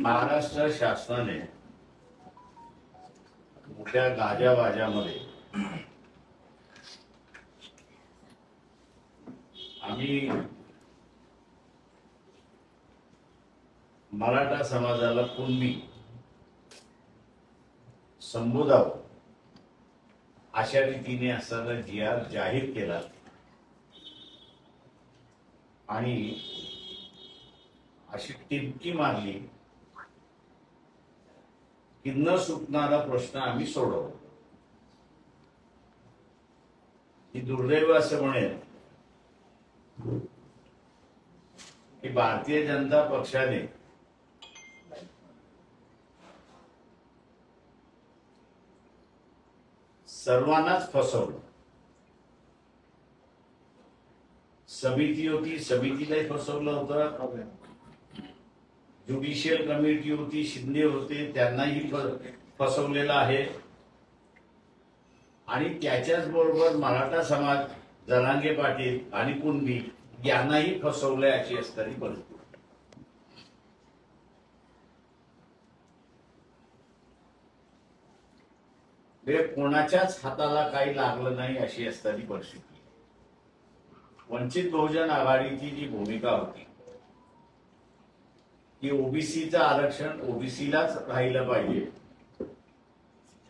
महाराष्ट्र शासनाने मोठ्या गाजावाजामध्ये आम्ही मराठा समाजाला कुणबी संबोधावं अशा रीतीने असताना जी.आर. जाहीर केला आणि अशी टिपकी मारली की न सुटणारा प्रश्न आम्ही सोडवू. ही दुर्दैव असं म्हणेल की भारतीय जनता पक्षाने सर्वांनाच फसवलं. समिती होती, समितीलाही फसवलं होतं. ज्युडिशियल कमिटी होती, शिंदे होते, त्यांनाही फसवलेलं आहे. आणि त्याच्याच बरोबर मराठा समाज, जरांगे पाटील आणि कुणबी यांनाही फसवलंय अशी असणारी परिस्थिती. कोणाच्याच हाताला काही लागलं नाही अशी असणारी परिस्थिती. वंचित बहुजन आघाडीची जी भूमिका होती की ओबीसीचं आरक्षण ओबीसीलाच राहिलं पाहिजे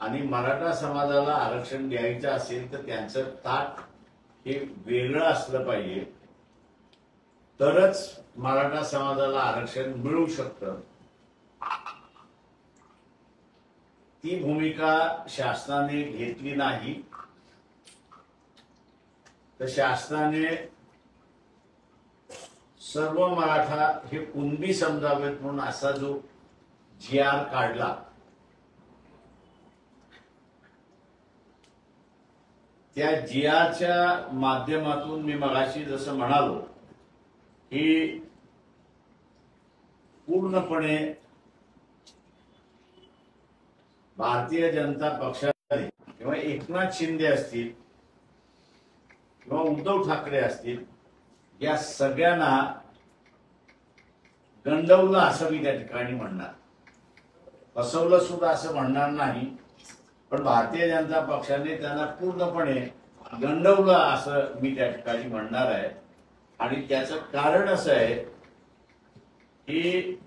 आणि मराठा समाजाला आरक्षण द्यायचं असेल तर त्यांचं ताट हे वेगळं असलं पाहिजे, तरच मराठा समाजाला आरक्षण मिळू शकतं. ती भूमिका शासनाने घेतली नाही. तर शासनाने सर्व मराठा हे कुणबी समजावेत म्हणून असा जो जी.आर. काढला, त्या जी.आर.च्या माध्यमातून मी मगाशी जसं म्हणालो की पूर्णपणे भारतीय जनता पक्षाने किंवा एकनाथ शिंदे असतील किंवा उद्धव ठाकरे असतील, या सगळ्यांना गंडवलं असं मी त्या ठिकाणी म्हणणार. फसवलं सुद्धा असं म्हणणार नाही, पण भारतीय जनता पक्षाने त्यांना पूर्णपणे गंडवलं असं मी त्या ठिकाणी म्हणणार आहे. आणि त्याचं कारण असं आहे की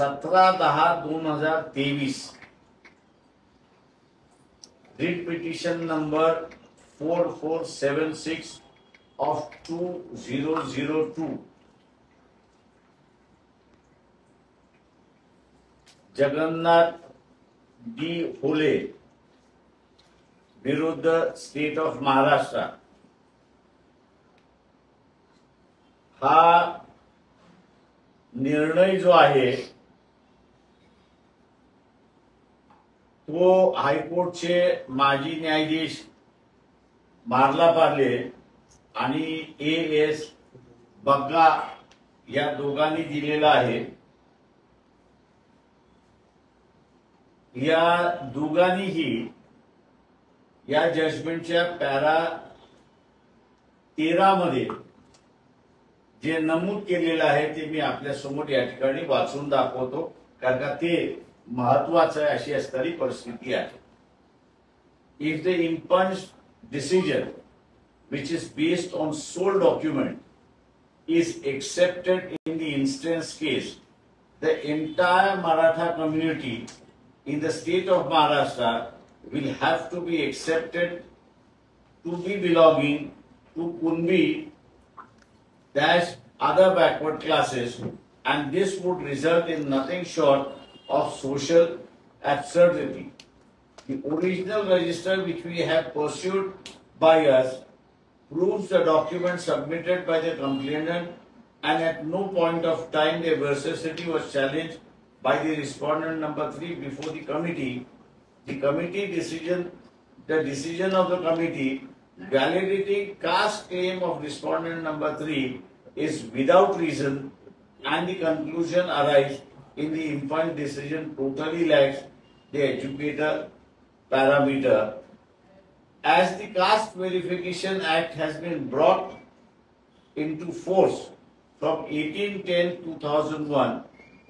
17/10/2023 writ petition number 4476 of 2002 Jagannath D होले विरुद्ध स्टेट ऑफ महाराष्ट्र हा निर्णय जो आहे तो हायकोर्टचे माजी न्यायाधीश मार्ला पार्ले आणि ए.एस. बग्गा या दोघांनी दिलेला आहे. या दोघांनीही या जजमेंटच्या पॅरा 13 मध्ये जे नमूद केलेलं आहे ते मी आपल्या समोर या ठिकाणी वाचून दाखवतो, कारण का ते महत्वाचं आहे अशी असणारी परिस्थिती आहे. If the impunged decision which is based on sole document is accepted in the instance case, the entire Maratha community in the state of Maharashtra will have to be accepted to be belonging to Kunbi dash other backward classes, and this would result in nothing short of social absurdity. The original register which we have pursued by us proves the document submitted by the complainant, and at no point of time their veracity was challenged by the respondent number 3 before the committee. The decision of the committee validating caste claim of respondent number 3 is without reason, and the conclusion arrives in the impunged decision totally lacks the educator parameter. as the Caste Verification Act has been brought into force from 1810-2001,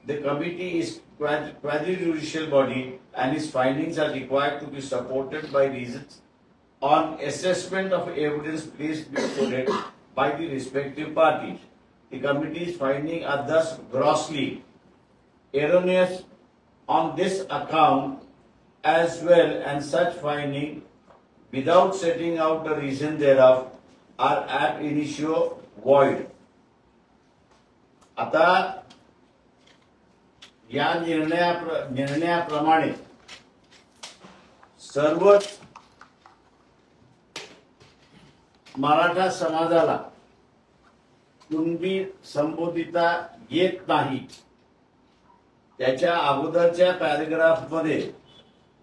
the committee is quasi-judicial body and its findings are required to be supported by reasons on assessment of evidence placed before it by the respective parties. The committee's findings are thus grossly erroneous on this account as well, and such findings, without setting out the reason thereof, are ab initio void. आता या निर्णयाप्रमाणे सर्वच मराठा समाजाला कुणबी संबोधिता येत नाही. त्याच्या अगोदरच्या paragraph मध्ये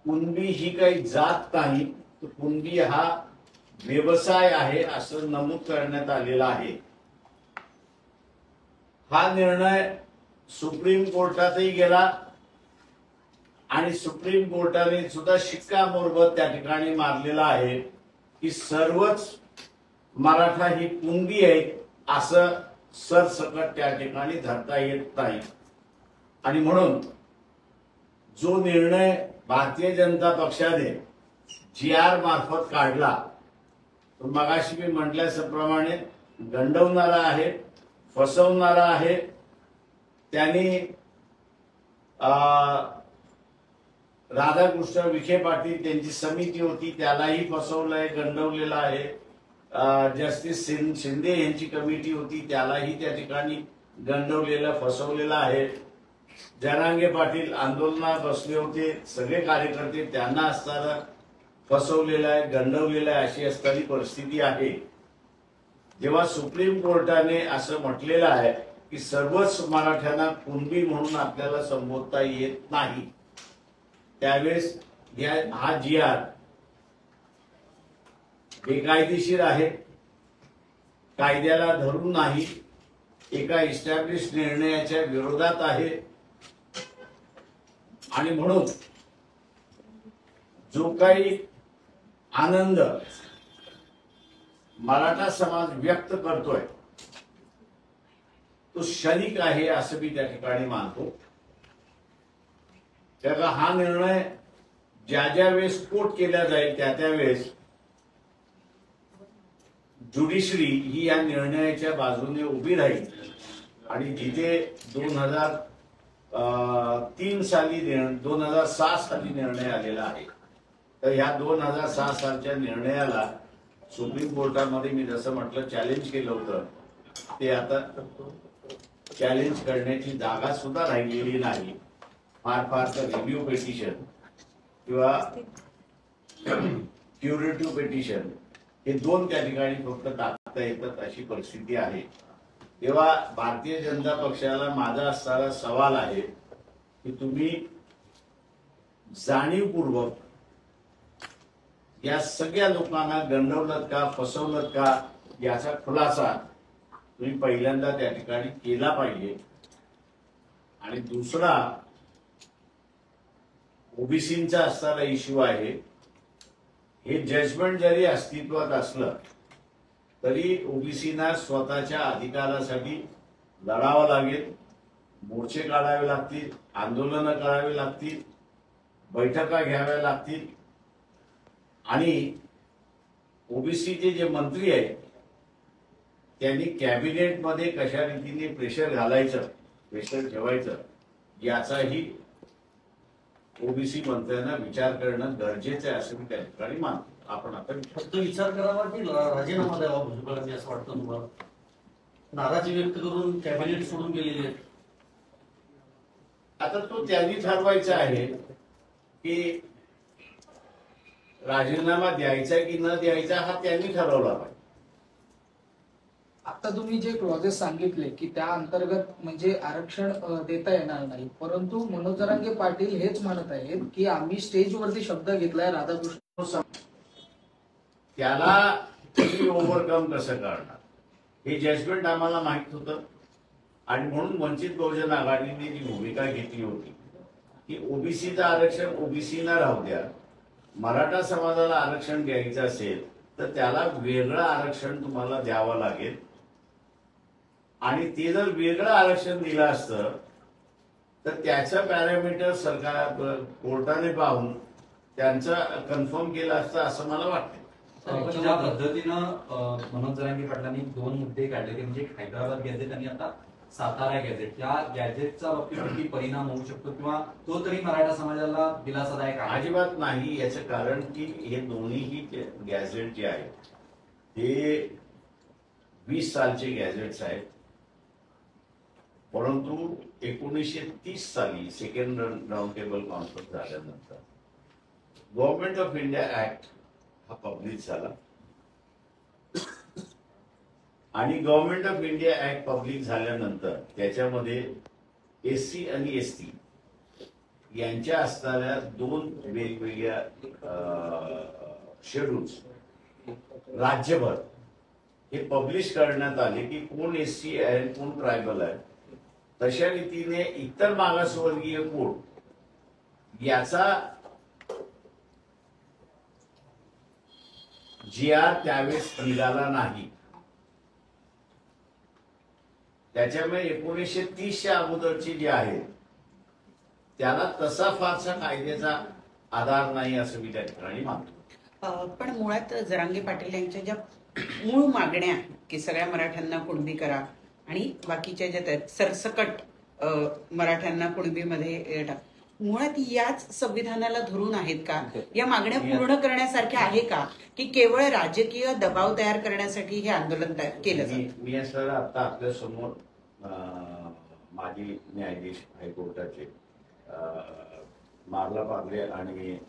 कुणबी ही काही जात नाही, तर कुणबी हा व्यवसाय आहे असं नमूद करण्यात आलेलं आहे. हा निर्णय सुप्रीम कोर्टातही गेला आणि सुप्रीम कोर्टाने सुद्धा शिक्कामोर्तब त्या ठिकाणी मारलेला आहे की सर्वच मराठा ही कुणबी आहेत असं सरसकट त्या ठिकाणी धरता येत नाही. आणि म्हणून जो निर्णय भारतीय जनता पक्षाने GR मार्फत काढला तो मगाशी मी म्हटल्याप्रमाणे गंडवणारा आहे, फसवणारा आहे. त्यांनी राधाकृष्ण विखे पाटील त्यांची समिती होती त्यालाही फसवलंय, गंडवलेलं आहे. जस्टिस शिंदे यांची कमिटी होती त्यालाही त्या ठिकाणी गंडवलेलं, फसवलेलं आहे. जरांगे पाटील आंदोलनात बसले होते, सगळे कार्यकर्ते त्यांना असताना फसवलेलं आहे, गंडवलेलं आहे, अशी असणारी परिस्थिती आहे. जेव्हा सुप्रीम कोर्टाने असं म्हटलेलं आहे की सर्वच मराठ्यांना कुणबी म्हणून आपल्याला संबोधता येत नाही, त्यावेळेस हा GR बेकायदेशीर आहे, कायद्याला धरून नाही, एका इस्टॅब्लिश निर्णयाच्या विरोधात आहे. आणि म्हणून जो काही आनंद मराठा समाज व्यक्त करतोय तो क्षणिक आहे असं मी त्या ठिकाणी मानतो. त्याचा हा निर्णय ज्या ज्या वेळेस कोर्ट केला जाईल त्या त्यावेळेस ज्युडिशरी ही या निर्णयाच्या बाजूने उभी राहील. आणि जिथे 2003 साली 2006 साली निर्णय आलेला आहे, तर ह्या 2006 सालच्या निर्णयाला सुप्रीम कोर्टामध्ये मी जसं म्हटलं चॅलेंज केलं होतं, ते आता चॅलेंज करण्याची जागा सुद्धा राहिलेली नाही. फार तर रिव्ह्यू पिटिशन किंवा क्युरेटिव्ह पिटिशन हे 2 त्या ठिकाणी फक्त टाकता येतात अशी परिस्थिती आहे. तेव्हा भारतीय जनता पक्षाला माझा असणारा सवाल आहे की तुम्ही जाणीवपूर्वक या सगळ्या लोकांना गंडवलत का, फसवलत का, याचा खुलासा तुम्ही पहिल्यांदा त्या ठिकाणी केला पाहिजे. आणि दुसरा ओबीसींचा असणारा इश्यू आहे. हे जजमेंट जरी अस्तित्वात असलं तरी ओबीसीना स्वतःच्या अधिकारासाठी लढावं लागेल, मोर्चे काढावे लागतील, आंदोलनं करावी लागतील, बैठका घ्याव्या लागतील. आणि ओबीसीचे जे मंत्री आहेत त्यांनी कॅबिनेटमध्ये कशा रीतीने प्रेशर घालायचं, प्रेशर ठेवायचं याचाही ओबीसी मंत्र्यांना विचार करणं गरजेचं आहे असं मी त्या ठिकाणी मानतो. आपण आता फक्त विचार करावा की राजीनामा द्यावा भुजबळांनी असं वाटतं तुम्हाला? नाराजी व्यक्त करून कॅबिनेट सोडून गेलेले आहेत. आता तो त्यांनी ठरवायचा आहे की राजीनामा द्यायचा की न द्यायचा हा त्यांनी ठरवला पाहिजे. आता तुम्ही जे क्लॉजेस सांगितले की त्या अंतर्गत म्हणजे आरक्षण देता येणार नाही, परंतु मनोज जरांगे पाटील हेच म्हणत आहेत की आम्ही स्टेजवरती शब्द घेतलाय राधाकृष्ण, त्याला ओव्हरकम कसं करणार हे जजमेंट आम्हाला माहित होतं. आणि म्हणून वंचित बहुजन आघाडीने जी भूमिका घेतली होती की ओबीसीचं आरक्षण ओबीसीना राहू द्या, मराठा समाजाला आरक्षण घ्यायचं असेल तर त्याला वेगळं आरक्षण तुम्हाला द्यावं लागेल आणि ते जर वेगळं आरक्षण दिलं असतं तर त्याचं पॅरामीटर सरकार कोर्टाने पाहून त्यांचं कन्फर्म केलं असतं असं मला वाटतं. पण ज्या पद्धतीनं मनोज जरांगे पाटलांनी 2 मुद्दे काढले ते म्हणजे हैदराबाद गॅझेट आणि आता सातारा गॅझेट, या गॅझेटचा बाबतीत किती परिणाम होऊ शकतो किंवा तो तरी मराठा समाजाला दिलासादायक आहे? अजिबात नाही. याचं कारण की हे दोन्हीही गॅझेट जे आहेत ते 20 सालचे गॅझेट्स आहेत, परंतु 1930 साली सेकंड राऊंड टेबल कॉन्फरन्स झाल्यानंतर गव्हर्नमेंट ऑफ इंडिया ऍक्ट हा पब्लिश झाला आणि government of India act public झाल्यानंतर त्याच्यामध्ये SC आणि ST यांच्या असणाऱ्या 2 वेगवेगळ्या शेड्यूल्स राज्यभर हे पब्लिश करण्यात आले की कोण SC आहे कोण ट्रायबल आहे. तशा रीतीने इतर मागासवर्गीय कोण याचा GR त्यावेळेस निघाला नाही. त्याच्यामुळे 1930च्या अगोदरची जी आहे त्याला तसा फारसा कायद्याचा आधार नाही असं मी त्या ठिकाणी मानतो. पण मुळात जरांगे पाटील यांच्या ज्या मूळ मागण्या की सगळ्या मराठ्यांना कुणबी करा आणि बाकीच्या ज्या आहेत सरसकट मराठ्यांना कुणबीमध्ये टाक, मुळात याच संविधानाला धरून आहेत का? या मागण्या पूर्ण करण्यासारख्या आहे का की केवळ राजकीय दबाव तयार करण्यासाठी हे आंदोलन केलं जातं? मी सर आता आपल्या समोर माजी न्यायाधीश हायकोर्टाचे मारला पागले आणि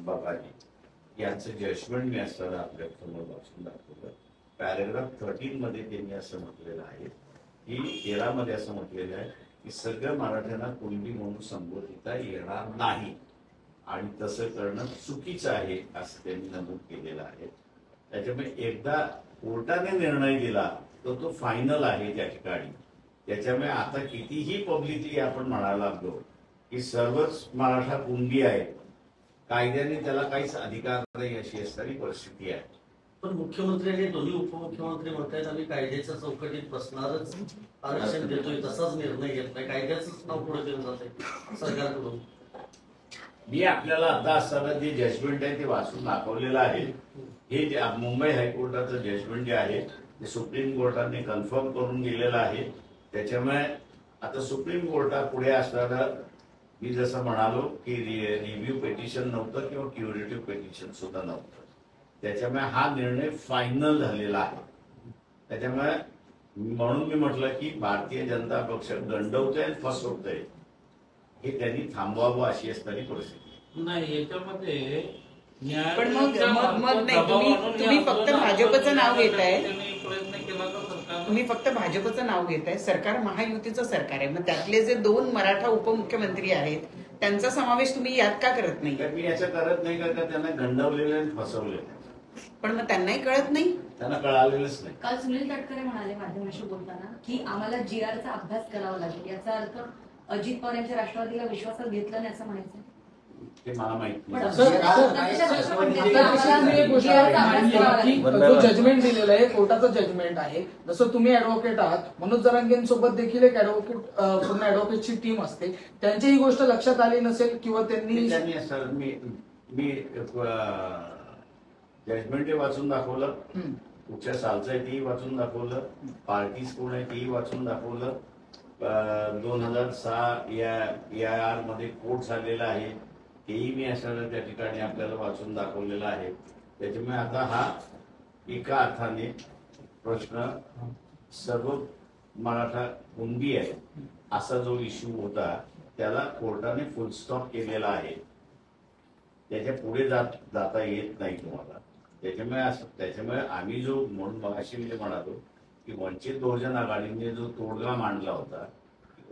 बगाजी यांचं जजमेंट मी असताना आपल्या समोर वाचून दाखवलं. पॅरेग्राफ 13 मध्ये त्यांनी असं म्हटलेलं आहे की 13 मध्ये असं म्हटलेलं आहे की सगळ्या मराठ्यांना कुणबी म्हणून संबोधिता येणार नाही आणि तसं करणं चुकीचं आहे असं त्यांनी नमूद केलेलं आहे. त्याच्यामुळे एकदा कोर्टाने निर्णय दिला तर तो फायनल आहे त्या ठिकाणी. त्याच्यामुळे आता कितीही पब्लिकली आपण म्हणायला लागलो की सर्वच मराठा कुणबी आहे, कायद्याने त्याला काहीच अधिकार नाही अशी असणारी परिस्थिती आहे. पण मुख्यमंत्री आणि दोन्ही उपमुख्यमंत्री म्हणतायत आम्ही कायद्याच्या चौकटीत बसणारच आरक्षण देतोय, तसाच निर्णय घेतलाय, कायद्याचंच नाव पुढे दिलं जात आहे सरकारकडून. मी आपल्याला आता असताना जे जजमेंट आहे ते वाचून दाखवलेलं आहे. हे जे मुंबई हायकोर्टाचं जजमेंट जे आहे ते सुप्रीम कोर्टाने कन्फर्म करून दिलेलं आहे. त्याच्यामुळे आता सुप्रीम कोर्टापुढे असताना मी जसं म्हणालो की रिव्ह्यू पेटिशन नव्हतं किंवा क्युरेटिव्ह पेटिशन सुद्धा नव्हतं. त्याच्यामुळे हा निर्णय फायनल झालेला आहे. त्याच्यामुळे म्हणून मी म्हटलं की भारतीय जनता पक्ष गंडवतोय आणि फसवतोय हे त्यांनी थांबवावं अशी असणारी परिस्थिती नाही. याच्यामध्ये पण मग नाही, तुम्ही फक्त भाजपचं नाव घेताय, प्रयत्न केला तर सरकार, तुम्ही फक्त भाजपचं नाव घेताय. सरकार महायुतीचं सरकार आहे, मग त्यातले जे 2 मराठा उपमुख्यमंत्री आहेत त्यांचा समावेश तुम्ही यात का करत नाही? मी याचं करत नाही का त्यांना गंडवलेलं आणि फसवलेलं. पण मग त्यांनाही कळत नाही, त्यांना कळालेलंच नाही. काल सुनील तटकरे म्हणाले माध्यमांशी बोलताना की आम्हाला GRचा अभ्यास करावा लागेल. याचा अर्थ अजित पवार यांच्या राष्ट्रवादीला विश्वासात घेतलं नाही असं म्हणायचं ते मला माहित नाही. जो जजमेंट दिलेला आहे कोर्टाचं जजमेंट आहे. जसं तुम्ही ऍडव्होकेट आहात, मनोज जरांगेंसोबत देखील एक ऍडव्होकेट पूर्ण ऍडव्होकेटची टीम असते, त्यांची ही गोष्ट लक्षात आली नसेल किंवा त्यांनी मी जजमेंट वाचून दाखवलं, कुठच्या सालचं आहे तेही वाचून दाखवलं, पार्टीज कोण आहे तेही वाचून दाखवलं, 2006 EIR मध्ये कोर्ट झालेला आहे तेही मी असताना त्या ठिकाणी आपल्याला वाचून दाखवलेला आहे. त्याच्यामुळे आता हा एका अर्थाने प्रश्न सर्व मराठा कुणबी आहे असा जो इश्यू होता त्याला कोर्टाने फुल स्टॉप केलेला आहे. त्याच्या पुढे जाता येत नाही तुम्हाला. त्याच्यामुळे आम्ही जो म्हणून मगाशी मी म्हणालो की वंचित बहुजन आघाडीने जो तोडगा मांडला होता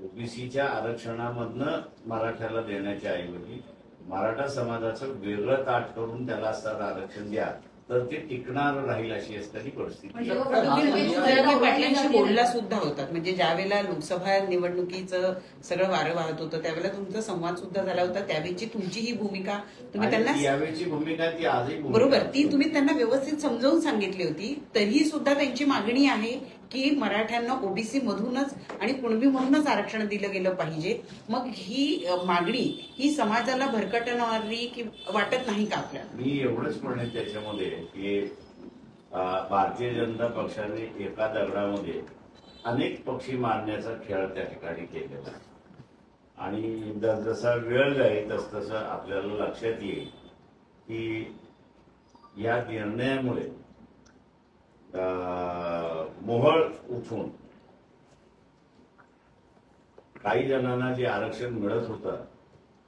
ओबीसीच्या आरक्षणामधनं मराठ्याला देण्याच्या ऐवजी मराठा समाजाचं वेगळं ताट करून त्याला असणारं आरक्षण द्या तर ते टिकणार राहील अशी असणारी परिस्थिती म्हणजे आहे. तुम्ही जरांगे पाटलांशी बोलला सुद्धा होतात, म्हणजे ज्या वेळेला लोकसभा निवडणुकीचं सगळं वारं वाहत होतं त्यावेळेला तुमचा संवाद सुद्धा झाला होता. त्यावेळीची तुमची ही भूमिका तुम्ही आणि त्यांना यावेळीची भूमिका ती आजही भूमिका बरोबर ती आहे. तुम्ही त्यांना व्यवस्थित समजावून सांगितली होती. तरीही सुद्धा त्यांची मागणी आहे की मराठ्यांना ओबीसी मधूनच आणि कुणबी म्हणूनच आरक्षण दिलं गेलं पाहिजे. मग ही मागणी ही समाजाला भरकटणारी की वाटत नाही का आपल्याला? मी एवढंच म्हणेन त्याच्यामध्ये की भारतीय जनता पक्षाने एका दगडामध्ये अनेक पक्षी मारण्याचा खेळ त्या ठिकाणी केलेला आहे. आणि जसा वेळ जाईल तसतसं आपल्याला लक्षात येईल की या निर्णयामुळे मोहळ उठून काही जणांना जे आरक्षण मिळत होतं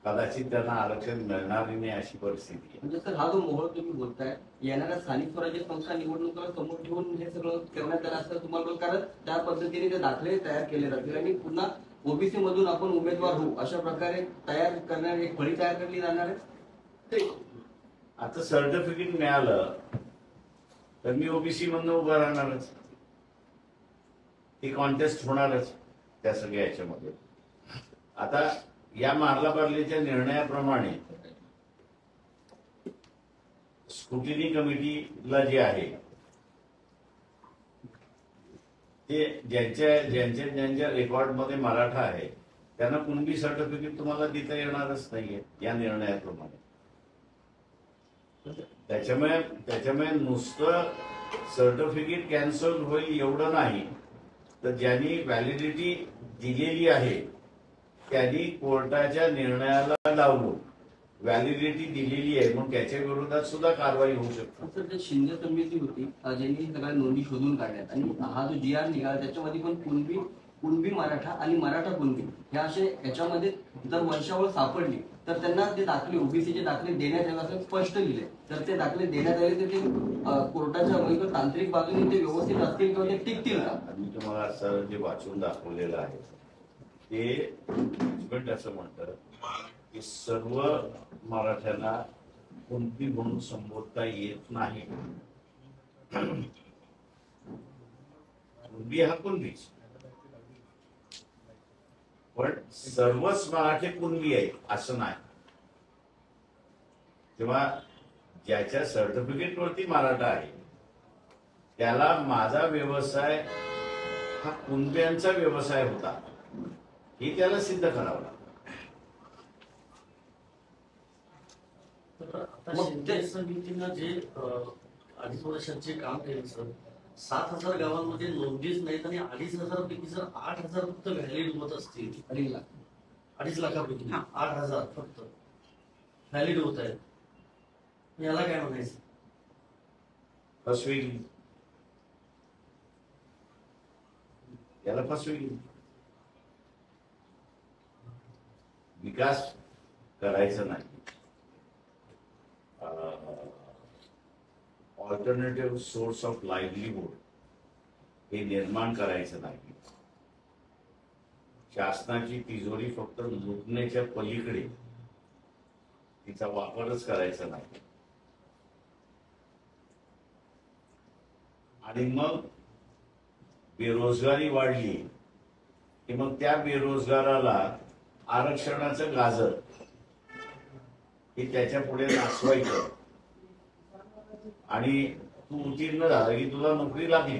कदाचित त्यांना आरक्षण मिळणार नाही अशी परिस्थिती आहे. म्हणजे सर, हा जो मोहळ तुम्ही बोलताय, येणाऱ्या स्थानिक स्वराज्य संस्था निवडणुकीला समोर ठेवून हे सगळं करण्यात आलं असं तुम्हाला, कारण त्या पद्धतीने ते दाखले तयार केले जातील आणि पुन्हा ओबीसी मधून आपण उमेदवार होऊ अशा प्रकारे तयार करणारी एक फळी तयार केली जाणार आहे. आता सर्टिफिकेट मिळालं तर मी ओबीसी मधून उभं राहणारच, ती कॉन्टेस्ट होणारच त्या सगळ्या याच्यामध्ये. आता या मारला बारलीच्या निर्णयाप्रमाणे स्क्रुटिनी कमिटीला जे आहे ते ज्यांच्या रेकॉर्डमध्ये मराठा आहे त्यांना कुणबी सर्टिफिकेट तुम्हाला देता येणारच नाहीये या निर्णयाप्रमाणे. त्याच्यामुळे नुसतं सर्टिफिकेट कॅन्सल होईल एवढं नाही, तर ज्यांनी व्हॅलिडिटी दिलेली आहे त्यांनी कोर्टाच्या निर्णयाला लावून व्हॅलिडिटी दिलेली आहे म्हणून त्याच्या विरोधात सुद्धा कारवाई होऊ शकते. सर, जे शिंदे समिती होती ज्यांनी सगळ्या नोंदी शोधून काढल्यात आणि हा जो GR निघाला त्याच्यामध्ये पण कुणबी मराठा आणि मराठा कुणबी ह्या असे याच्यामध्ये जर वंशावळ सापडली तर त्यांना ते दाखले ओबीसीचे दाखले देण्यात यावे असं स्पष्ट लिहिले. तर ते दाखले देण्यात आले तर ते कोर्टाच्या तांत्रिक बाजूने ते व्यवस्थित असतील किंवा ते टिकतील का? मी तुम्हाला असं जे वाचून दाखवलेलं आहे ते जजमेंट असं म्हणतं की सर्व मराठ्यांना कुणबी म्हणून संबोधता येत नाही. कुणबी हा कुणबीच, पण सर्वच मराठी कुणबी आहेत असं नाही. तेव्हा ज्याच्या सर्टिफिकेटवरती मराठा आहे त्याला माझा व्यवसाय हा कुणब्यांचा व्यवसाय होता हे त्याला सिद्ध करावं लागतं. आता शिंदे समितीनं जे 2.5 वर्षाचे काम केलं सर, 7,000 गावांमध्ये नोंदीच नाहीत आणि 2,500 पैकी जर 8,000 फक्त व्हॅलिड होत असतील, 2.5 लाखापैकी 8,000 फक्त व्हॅलिड होत आहेत, याला काय म्हणायचं? फसवेगिरी, याला फसवेगिरी. विकास करायचा नाही, ऑल्टरनेटिव्ह सोर्स ऑफ लाईव्हलीहूड हे निर्माण करायचं नाही. शासनाची तिजोरी फक्त लुटण्याच्या पलीकडे तिचा वापरच करायचा नाही. आणि मग बेरोजगारी वाढली की मग त्या बेरोजगाराला आरक्षणाचं गाजर हे त्याच्या पुढे नाचवायचं आणि तू उत्तीर्ण झाला की तुला नोकरी लागली.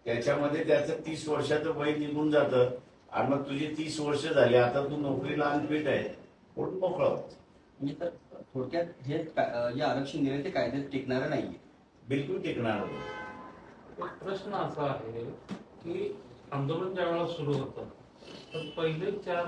त्याच्यामध्ये त्याचं 30 वर्षाचं वय निघून जातं आणि मग तुझी 30 वर्ष झाली, आता तू नोकरीला अनफिट आहे, म्हणून मोकळा होत. म्हणजे तर थोडक्यात हे जे आरक्षण दिले ते कायद्यात टिकणारं नाहीये, बिलकुल टिकणार नाही. प्रश्न असा आहे की आंदोलन ज्या वेळेला सुरू होतं तर पहिले 4